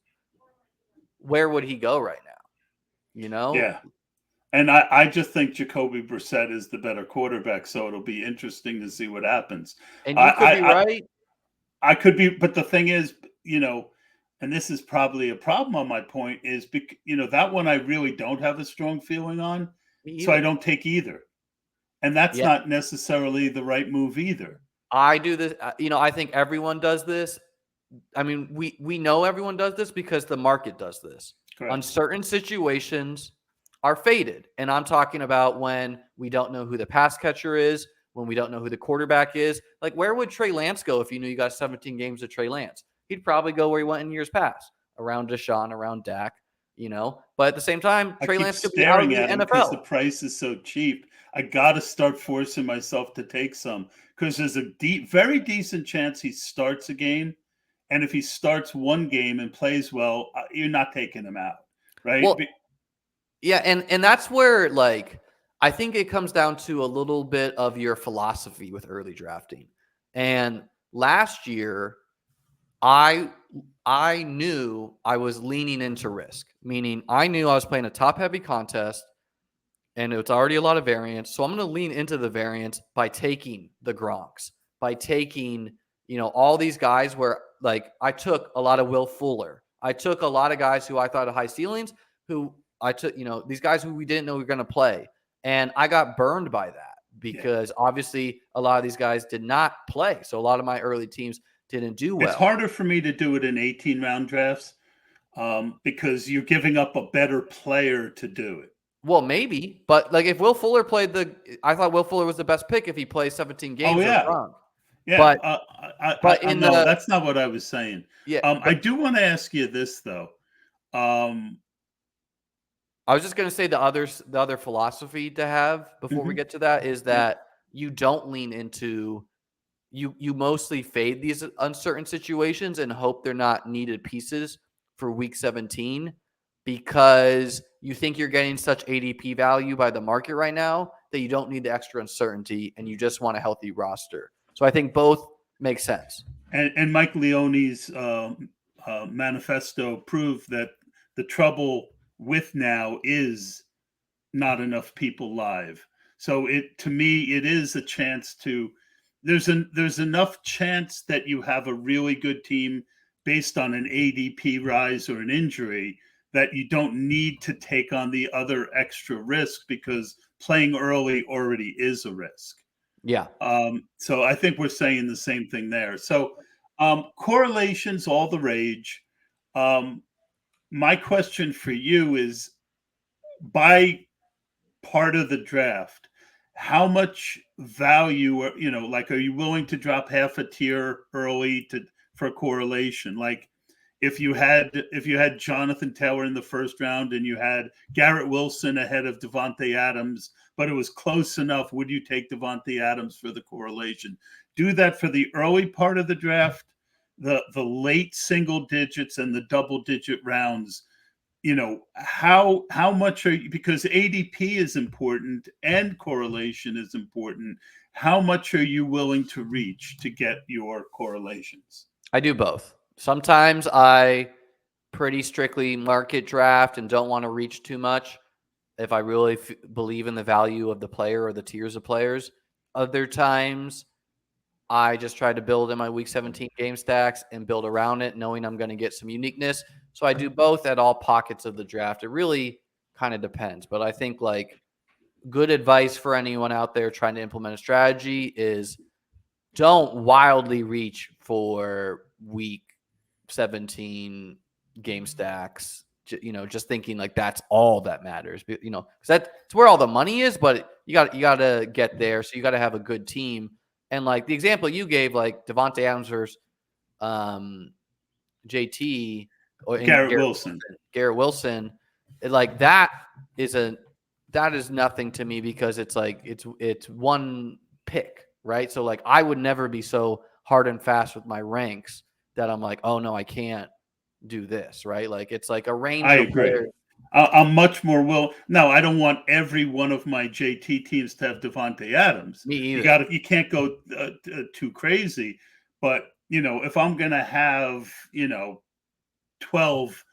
where would he go right now? Yeah. And I just think Jacoby Brissett is the better quarterback, so it'll be interesting to see what happens. And I you could be I I, right. I could be, but the thing is, and this is probably a problem on my point is, that one I really don't have a strong feeling on, Me so I either. don't take either, and that's Yeah. not necessarily the right move either. I do this. I think everyone does this. I mean, we know everyone does this because the market does this. Correct. Uncertain situations are faded. And I'm talking about when we don't know who the pass catcher is, when we don't know who the quarterback is. Like, where would Trey Lance go if you knew you got 17 games of Trey Lance? He'd probably go where he went in years past, around Deshaun, around Dak. But at the same time, I Trey keep Lance could be out of staring the at him because the NFL. price is so cheap. I got to start forcing myself to take some because there's a very decent chance he starts a game. And if he starts one game and plays well, you're not taking him out, right? Well, yeah, and that's where like I think it comes down to a little bit of your philosophy with early drafting. And last year, I I knew I was leaning into risk, meaning I knew I was playing a top heavy contest and it's already a lot of variance. So I'm going to lean into the variance by taking the Gronks, by taking, all these guys where like I took a lot of Will Fuller. I took a lot of guys who I thought had high ceilings, who I took, these guys who we didn't know were going to play. And I got burned by that Yeah. because obviously a lot of these guys did not play. So a lot of my early teams didn't do It's well. harder for me to do it in 18 round drafts because you're giving up a better player to do it. Well, maybe, but like if Will Fuller I thought Will Fuller was the best pick if he plays 17 Oh games or yeah, Gronk. yeah. But in No, the that's not what I was saying. yeah, I but do want to ask you this though. Um, I was just going to say the other philosophy to have before we mhm, get to that is yeah. that you don't lean into you mostly fade these uncertain situations and hope they're not needed pieces for week 17 because you think you're getting such ADP value by the market right now that you don't need the extra uncertainty and you just want a healthy roster. So I think both make sense. And Mike Leone's manifesto proved that the trouble with now is not enough people live. So it to me it is a chance to there's enough chance that you have a really good team based on an ADP rise or an injury that you don't need to take on the other extra risk because playing early already is a risk. Yeah. So I think we're saying the same thing there. So correlations all the rage. Um, my question for you is by part of the draft, how much value are like are you willing to drop half a tier early to for correlation? Like if you had Jonathan Taylor in the first round and you had Garrett Wilson ahead of Devontae Adams, but it was close enough, would you take Devontae Adams for the correlation? Do that for the early part of the draft, the late single digits and the double digit rounds. How much are you, because ADP is important and correlation is important, how much are you willing to reach to get your correlations? I do both. Sometimes I pretty strictly market draft and don't want to reach too much if I really believe in the value of the player or the tiers of players. Other times I just try to build in my week 17 game stacks and build around it, knowing I'm going to get some uniqueness. So I do both at all pockets of the draft. It really kind of depends. But I think like good advice for anyone out there trying to implement a strategy is don't wildly reach for week 17 game stacks. Just thinking like that's all that matters. Because that's where all the money is. But you got to get there. So you got to have a good team. And like the example you gave, like Devontae Adams versus JT or in Garrett Wilson. Garrett Wilson, like that is nothing to me because it's like it's one pick, right? So like I would never be so hard and fast with my ranks that I'm like, oh no, I can't do this, right? Like it's like a range I of agree. players. I'm much more no, I don't want every one of my JT teams to have Devontae Adams. Me You either. got to you can't go too crazy, but if I'm going to have 12,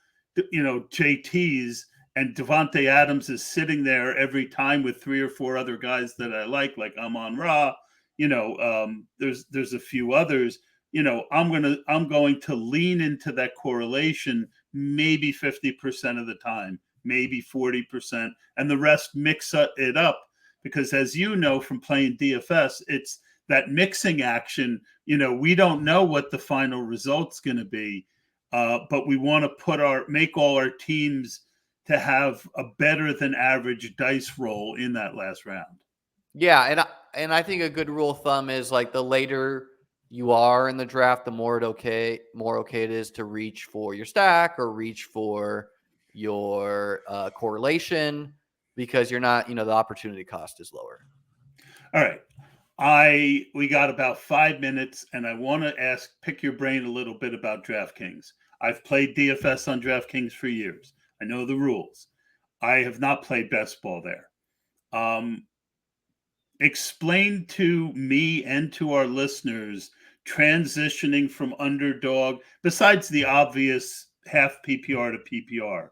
JTs, and Devontae Adams is sitting there every time with three or four other guys that I like Amon Ra. There's a few others. I'm going to lean into that correlation maybe 50% of the time, maybe 40%, and the rest mix it up because as you know from playing DFS, it's that mixing action. We don't know what the final result's going to be. But we want to make all our teams to have a better than average dice roll in that last round. Yeah, and I think a good rule of thumb is like the later you are in the draft, the more okay it is to reach for your stack or reach for your correlation because you're not, the opportunity cost is lower. All right. We got about 5 minutes, and I want to pick your brain a little bit about DraftKings. I've played DFS on DraftKings for years. I know the rules. I have not played best ball there. Explain to me and to our listeners transitioning from underdog, besides the obvious half PPR to PPR.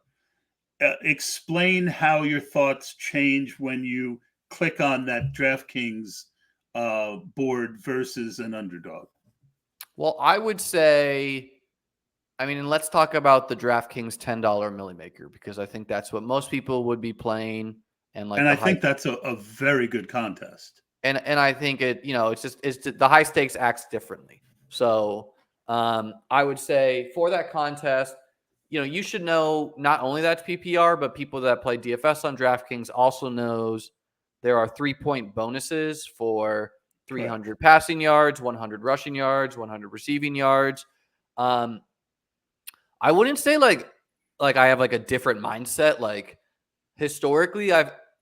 Explain how your thoughts change when you click on that DraftKings board versus an underdog. Well, I would say, I mean, and let's talk about the DraftKings $10 Millie Maker because I think that's what most people would be playing, and like And the I high think that's a very good contest. and I think it's the high stakes acts differently. So I would say for that contest, you should know not only that's PPR, but people that play DFS on DraftKings also knows there are 3-point bonuses for Correct. 300 passing yards, 100 rushing yards, 100 receiving yards. Um, I wouldn't say like I have like a different mindset. Like historically,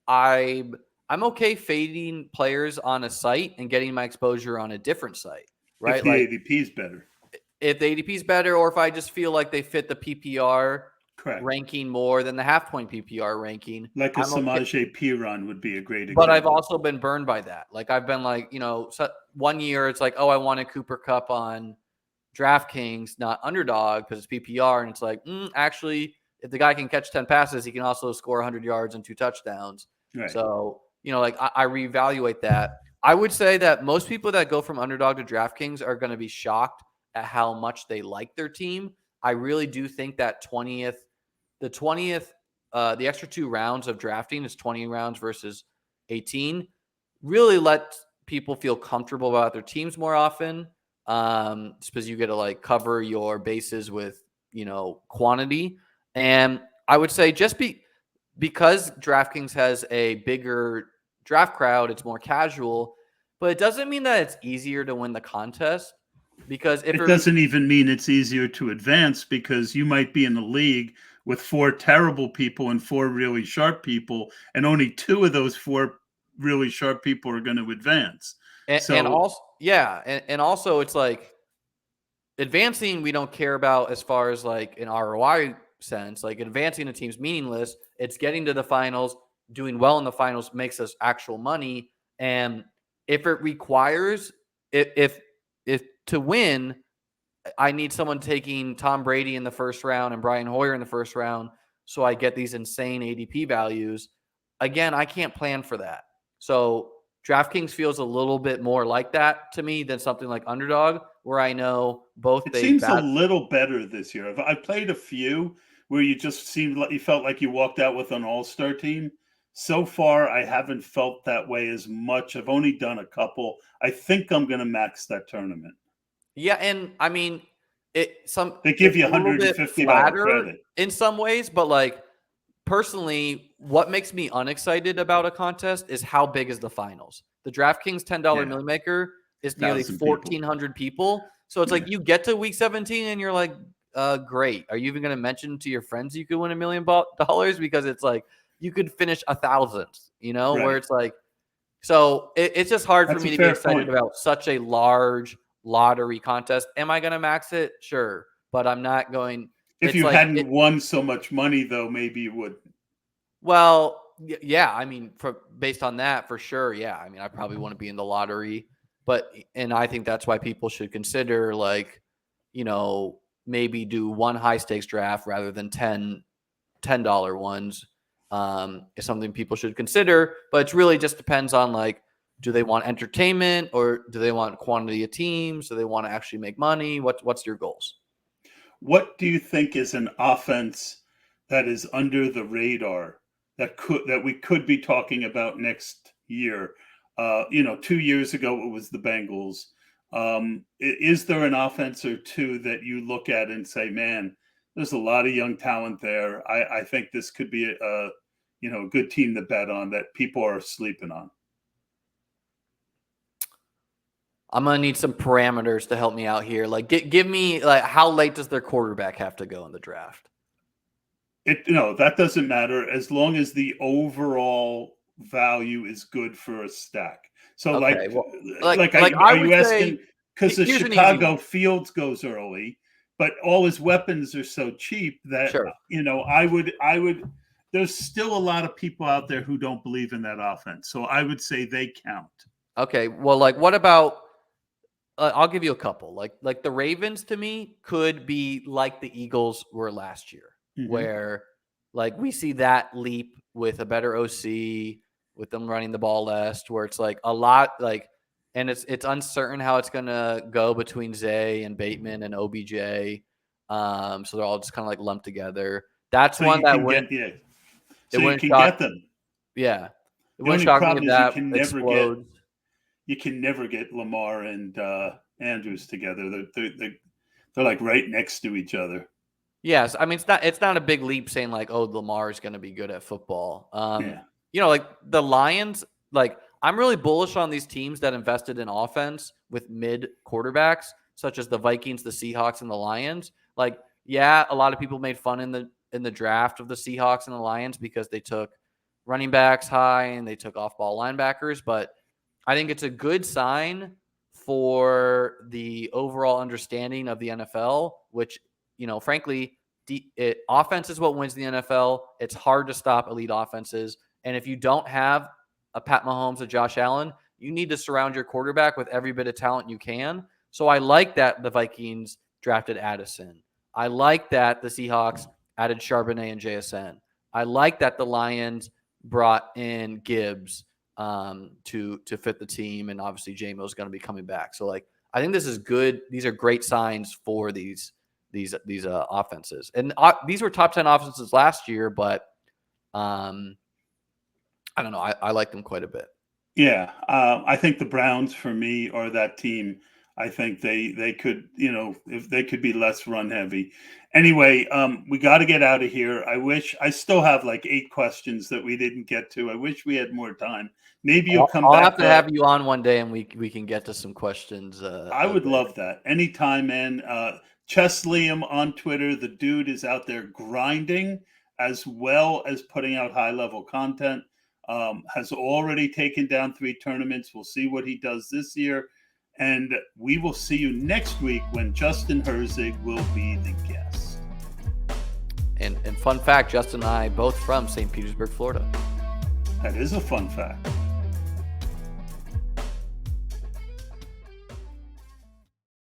I'm okay fading players on a site and getting my exposure on a different site, If right? the Like ADP is better. if the ADP is better, or if I just feel like they fit the PPR Correct. ranking more than the half point PPR ranking, Like a I'm okay. Samaje Piran would be a great But I've example. also been burned by that. Like I've been like, one year it's like, oh, I wanted Cooper Cup on DraftKings, not Underdog because it's PPR, and it's like, actually, if the guy can catch 10 passes, he can also score 100 yards and 2 touchdowns. Right. So, like I reevaluate that. I would say that most people that go from Underdog to DraftKings are going to be shocked at how much they like their team. I really do think that the 20th, the extra 2 rounds of drafting is 20 rounds versus 18, really let people feel comfortable about their teams more often. Just because you get to like cover your bases with, quantity. And I would say because DraftKings has a bigger draft crowd, it's more casual, but it doesn't mean that it's easier to win the contest because if It doesn't even mean it's easier to advance because you might be in a league with 4 terrible people and 4 really sharp people, and only 2 of those 4 really sharp people are going to advance. and So also, yeah. And also it's like advancing, we don't care about as far as like an ROI sense. Like advancing a team's meaningless. It's getting to the finals, doing well in the finals makes us actual money. And if it requires, if to win, I need someone taking Tom Brady in the first round and Brian Hoyer in the first round, so I get these insane ADP values. Again, I can't plan for that. So DraftKings feels a little bit more like that to me than something like Underdog, where I know both it they seems a bat. little better this year. I've played a few where you just seemed like you felt like you walked out with an all-star team. So far, I haven't felt that way as much. I've only done a couple. I think I'm going to max that tournament. Yeah, and I mean, They give it's you a little bit $150 flatter credit. in some ways, but like personally, what makes me unexcited about a contest is how big is the finals. The DraftKings $10 Yeah, million maker is nearly 1,000 people. 1,400 people. So it's Yeah, like you get to week 17 and you're like, great. Are you even going to mention to your friends you could win $1 million? Because it's like you could finish 1,000th, where right. it's like, so it's just hard for That's a me to be fair excited point. about such a large lottery contest. Am I going to max it? Sure. But I'm not going. If It's you like hadn't won so much money, though, maybe you would. Well, yeah. I mean, based on that, for sure. Yeah. I mean, I probably want to be in the lottery, and I think that's why people should consider like, maybe do one high stakes draft rather than $10 ones. Is something people should consider, but it really just depends on like, do they want entertainment or do they want quantity of teams? Do they want to actually make money? What's your goals? What do you think is an offense that is under the radar that we could be talking about next year? 2 years ago it was the Bengals. Is there an offense or two that you look at and say, "Man, there's a lot of young talent there. I think this could be a good team to bet on that people are sleeping on." I'm gonna need some parameters to help me out here. Like, give me like how late does their quarterback have to go in the draft? That doesn't matter as long as the overall value is good for a stack. So, Okay, well, are I you would say asking? Because the here's an easy Chicago one. Fields goes early, but all his weapons are so cheap that Sure. I would. There's still a lot of people out there who don't believe in that offense, so I would say they count. Okay, well, like, what about? I'll give you a couple. Like the Ravens to me could be like the Eagles were last year, Hmm. where like we see that leap with a better OC, with them running the ball less, where it's like a lot like, and it's uncertain how it's gonna go between Zay and Bateman and OBJ. So they're all just kind of like lumped together. That's So one you that can get it so you wouldn't can shock. get them. Yeah, it The wouldn't only shock me if problem is that explodes. you can never get Lamar and Andrews together. They're like right next to each other. Yes, I mean it's not a big leap saying like, oh, Lamar is going to be good at football. Yeah. Like the Lions, like I'm really bullish on these teams that invested in offense with mid quarterbacks, such as the Vikings, the Seahawks, and the Lions. Like, yeah, a lot of people made fun in the draft of the Seahawks and the Lions because they took running backs high and they took off ball linebackers, but I think it's a good sign for the overall understanding of the NFL, which, frankly, offense is what wins the NFL. It's hard to stop elite offenses. And if you don't have a Pat Mahomes, a Josh Allen, you need to surround your quarterback with every bit of talent you can. So I like that the Vikings drafted Addison. I like that the Seahawks added Charbonnet and JSN. I like that the Lions brought in Gibbs to fit the team, and obviously JMO is going to be coming back. So like I think this is good. These are great signs for these offenses, and these were top 10 offenses last year, but I don't know. I like them quite a bit. Yeah, I think the Browns for me are that team. I think they could, if they could be less run heavy. Anyway, we got to get out of here. I still have like 8 questions that we didn't get to. I wish we had more time. Maybe you'll come I'll back. have to have you on one day, and we can get to some questions. I would love that anytime, man. Chess Liam on Twitter. The dude is out there grinding as well as putting out high level content. Has already taken down 3 tournaments. We'll see what he does this year. And we will see you next week when Justin Herzig will be the guest. And fun fact, Justin and I both from St. Petersburg, Florida. That is a fun fact.